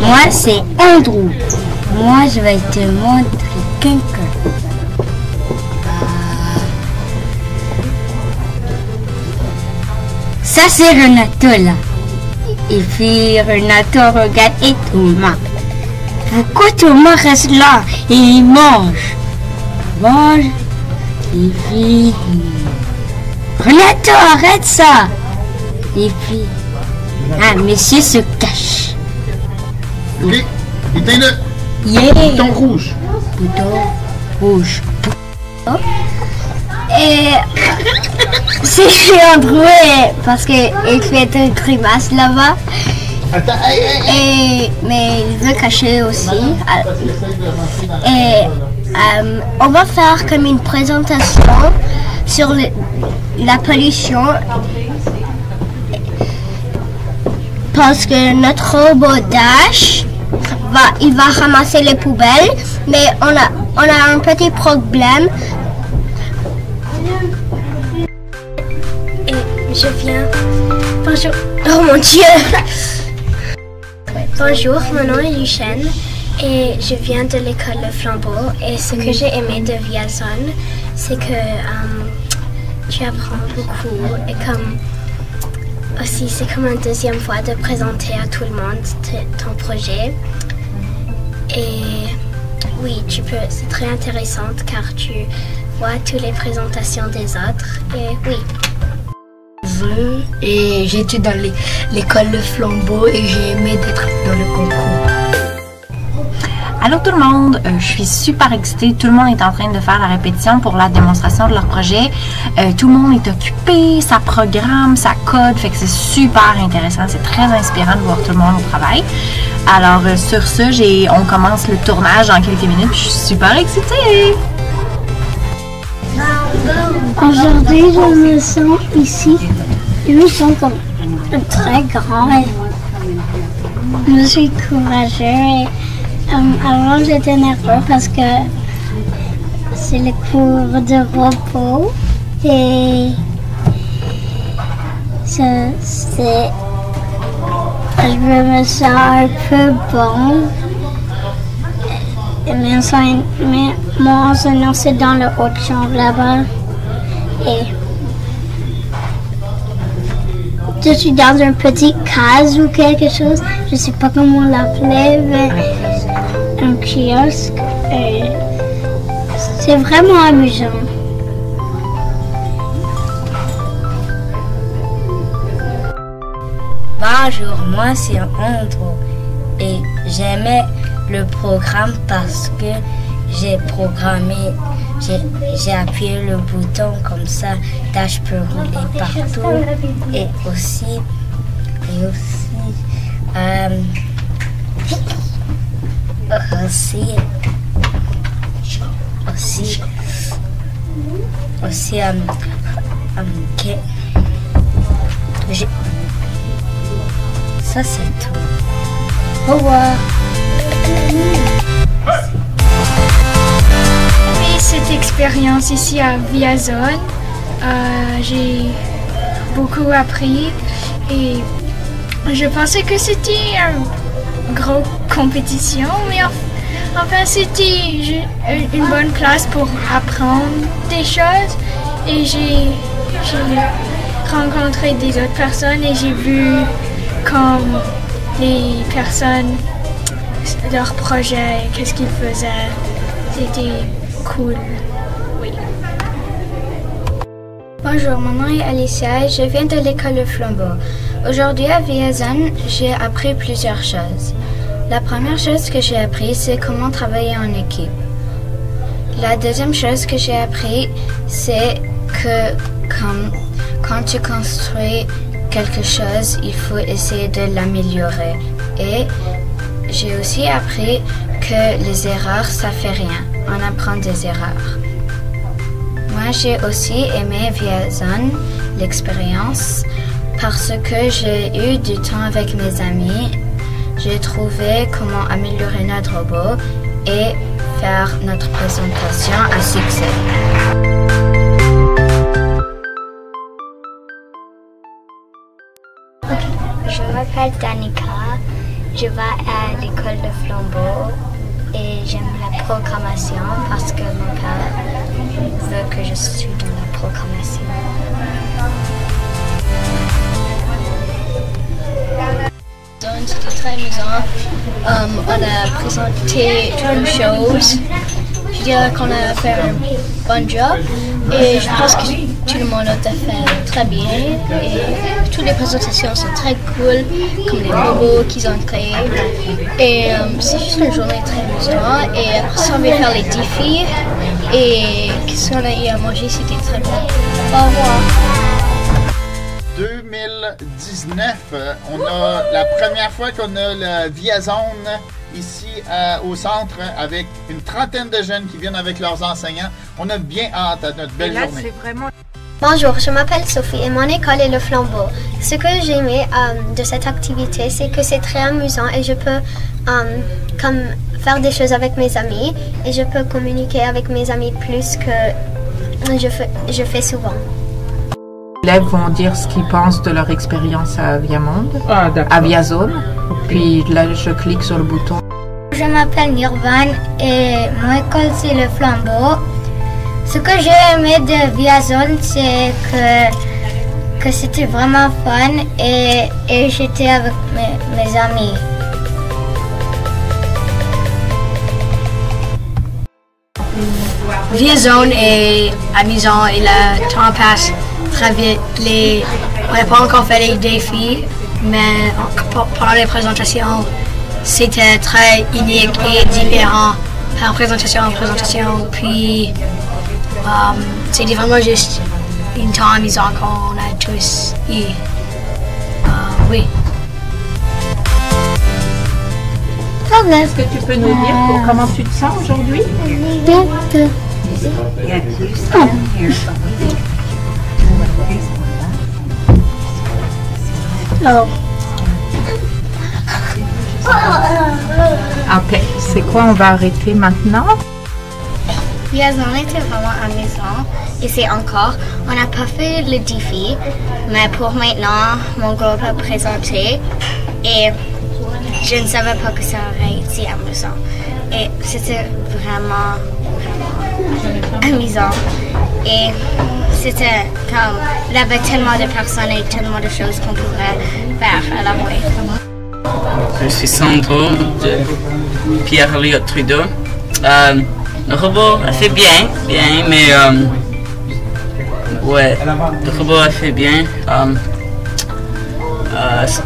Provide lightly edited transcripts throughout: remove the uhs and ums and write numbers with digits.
Moi, c'est Andrew. Moi, je vais te montrer quelqu'un. Ça, c'est Renato, là. Et puis, Renato regarde et Thomas. Pourquoi Thomas reste là et il mange? Mange. Et puis... Renato, arrête ça. Et puis... Ah, monsieur se cache. Ok, éteins-le. Yeah. Bouton rouge. Bouton rouge. Et c'est Andrew parce qu'il fait une grimace là-bas. Attends, Mais il veut cacher aussi. Et on va faire comme une présentation sur la pollution. Parce que notre robot Dash il va ramasser les poubelles, mais on a un petit problème. Et je viens. Bonjour. Oh mon Dieu. Bonjour, mon nom est Lucien et je viens de l'école Le Flambeau. Et ce que j'ai aimé de Viazon, c'est que tu apprends beaucoup et comme aussi c'est comme une deuxième fois de présenter à tout le monde ton projet. Et oui, c'est très intéressant car tu vois toutes les présentations des autres. Et oui. Et j'étais dans l'école Le Flambeau et j'ai aimé d'être dans le concours. Allô tout le monde, je suis super excitée. Tout le monde est en train de faire la répétition pour la démonstration de leur projet. Tout le monde est occupé, ça programme, ça code, fait que c'est super intéressant. C'est très inspirant de voir tout le monde au travail. Alors sur ce, on commence le tournage dans quelques minutes. Je suis super excitée. Aujourd'hui, je me sens ici. Je me sens comme très grand. Je suis courageux. Avant, j'étais nerveux parce que c'est le cours de repos et je me sens un peu bon. Et mon enseignant, c'est dans la haute chambre là-bas. Et je suis dans une petite case ou quelque chose. Je ne sais pas comment on l'appelait, mais un kiosque. C'est vraiment amusant. Bonjour, moi c'est Andrew et j'aimais le programme parce que j'ai appuyé le bouton comme ça, Dash peut rouler partout et aussi ça c'est tout. Au revoir. Cette expérience ici à Viazon, j'ai beaucoup appris et je pensais que c'était une grosse compétition, mais enfin c'était une bonne place pour apprendre des choses et j'ai rencontré des autres personnes et j'ai vu comme les personnes, leur projet, qu'est-ce qu'ils faisaient, c'était cool, oui. Bonjour, mon nom est Alicia et je viens de l'école Le Flambeau. Aujourd'hui à Viazon, j'ai appris plusieurs choses. La première chose que j'ai appris, c'est comment travailler en équipe. La deuxième chose que j'ai appris, c'est que quand tu construis quelque chose, il faut essayer de l'améliorer. Et j'ai aussi appris que les erreurs, ça fait rien. On apprend des erreurs. Moi, j'ai aussi aimé Viazon, l'expérience, parce que j'ai eu du temps avec mes amis. J'ai trouvé comment améliorer notre robot et faire notre présentation à succès. Je m'appelle Danica, je vais à l'école de Flambeau et j'aime la programmation parce que mon père veut que je sois dans la programmation. C'était très amusant. On a présenté toutes les choses. Je dirais qu'on a fait un bon job et je pense que tout le monde a fait très bien. Et toutes les présentations sont très cool, comme les robots qu'ils ont créés. Et c'est juste une journée très amusante. Et après ça, on va faire les défis. Et qu'est-ce qu'on a eu à manger, c'était très bon. Au revoir. 2019, on a la première fois qu'on a la Viazone ici au centre avec une trentaine de jeunes qui viennent avec leurs enseignants. On a bien hâte à notre belle journée. C'est vraiment... Bonjour, je m'appelle Sophie et mon école est le Flambeau. Ce que j'ai aimé de cette activité, c'est que c'est très amusant et je peux comme faire des choses avec mes amis et je peux communiquer avec mes amis plus que je fais souvent. Les élèves vont dire ce qu'ils pensent de leur expérience à Viamonde, à Viazone. Puis là, je clique sur le bouton. Je m'appelle Nirvan et mon école c'est le Flambeau. Ce que j'ai aimé de Viazone, c'est que c'était vraiment fun et j'étais avec mes amis. Viazone est amusant et le temps passe très vite. On n'a pas encore fait les défis, mais pendant les présentations, c'était très unique et différent par présentation en présentation. Puis, c'était vraiment juste un temps amusant qu'on a tous eu. Oui. Est-ce que tu peux nous dire comment tu te sens aujourd'hui? Ok, c'est quoi? On va arrêter maintenant? Viazone était vraiment amusant et c'est encore. On n'a pas fait le défi, mais pour maintenant, mon groupe a présenté et je ne savais pas que ça aurait été amusant. Et c'était vraiment amusant. Et c'était comme, il y avait tellement de personnes et tellement de choses qu'on pourrait faire à la fois. Je suis Sandro de Pierre-Éliott Trudeau. Le robot a fait bien, mais ouais, le robot a fait bien.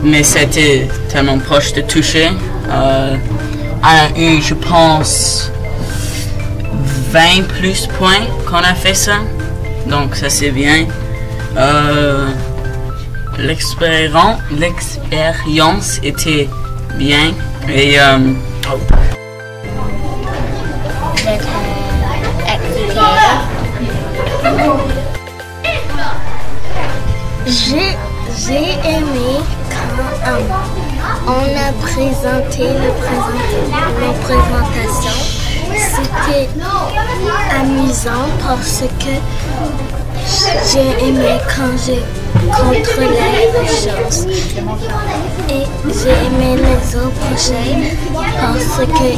Mais c'était tellement proche de toucher. On a eu, je pense, 20 plus points qu'on a fait ça. Donc ça c'est bien. L'expérience était bien. Et J'ai aimé quand on a présenté nos présentations. C'était amusant parce que j'ai aimé quand j'ai contrôlé les choses. Et j'ai aimé les autres projets parce que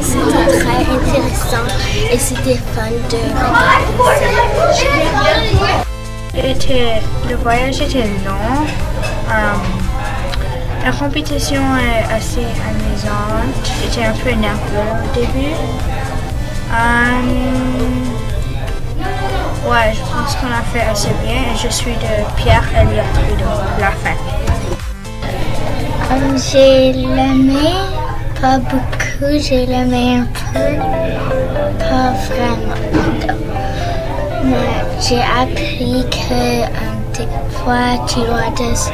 c'était très intéressant et c'était fun de regarder. Le voyage était long. La compétition est assez amusante. J'étais un peu nerveux au début. Ouais, je pense qu'on a fait assez bien et je suis de Pierre-Éliott Trudeau, la fin. J'ai l'aimé pas beaucoup, j'ai l'aimé un peu, pas vraiment. Mais j'ai appris que des fois tu dois juste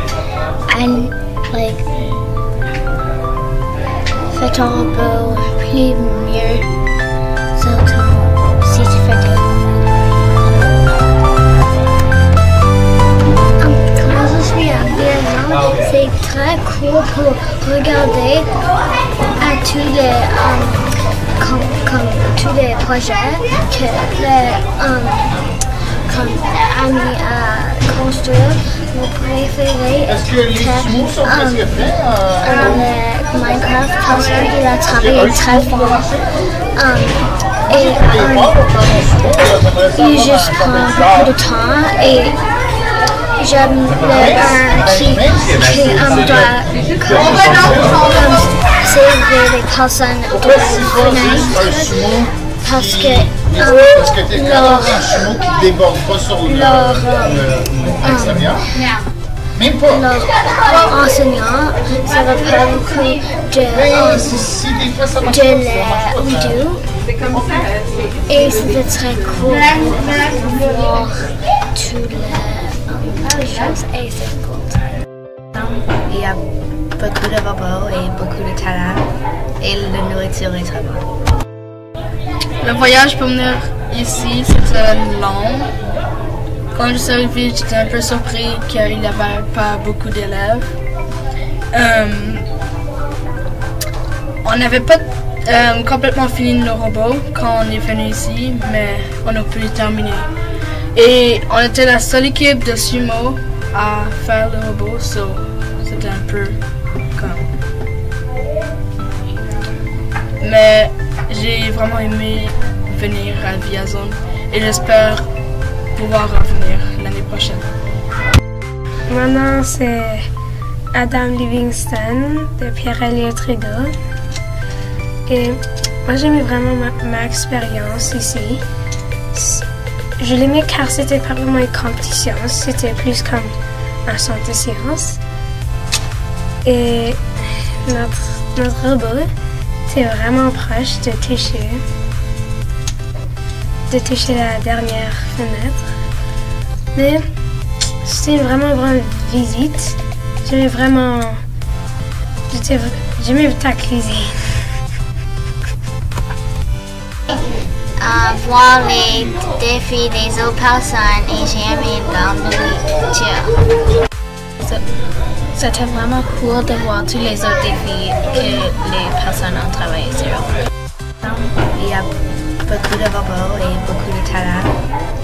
fais ton robot plus mieux. Surtout si tu fais des... Quand je suis à Liaison, c'est très cool pour regarder à tous les, comme tous les projets que les amis à construire. Mon préféré Est-ce que les sumo sont presque faits? Minecraft parce qu'il a travaillé très fort. Et il juste prend beaucoup de temps et j'aime le qui doit servir les personnes de fenêtre parce que tu es un sumo qui ne déborde pas sur l'extérieur. Même pas. Leur enseignant, ça va pas beaucoup de les redo. Et c'était très cool pour voir toutes les choses et c'est cool. Il y a beaucoup de robots et beaucoup de talent et la nourriture est très bonne. Le voyage pour venir ici, c'était long. Quand je suis arrivée, j'étais un peu surpris qu'il n'y avait pas beaucoup d'élèves. On n'avait pas complètement fini nos robots quand on est venu ici, mais on a pu terminer. Et on était la seule équipe de sumo à faire le robot, so c'était un peu comme... Mais j'ai vraiment aimé venir à Viazone et j'espère pouvoir revenir l'année prochaine. Mon nom c'est Adam Livingston de Pierre-Elliott Trudeau. Et moi j'aimais vraiment ma expérience ici. Je l'aimais car c'était pas vraiment une compétition, c'était plus comme un centre de sciences. Et notre robot était vraiment proche de toucher la dernière fenêtre. Mais c'était vraiment une grande visite. J'aimais ta cuisine. Voir les défis des autres personnes et j'ai aimé leur nourriture. C'était vraiment cool de voir tous les autres défis que les personnes ont travaillé sur. Il y a beaucoup de robots et beaucoup de talent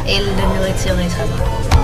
et la nourriture est très bonne.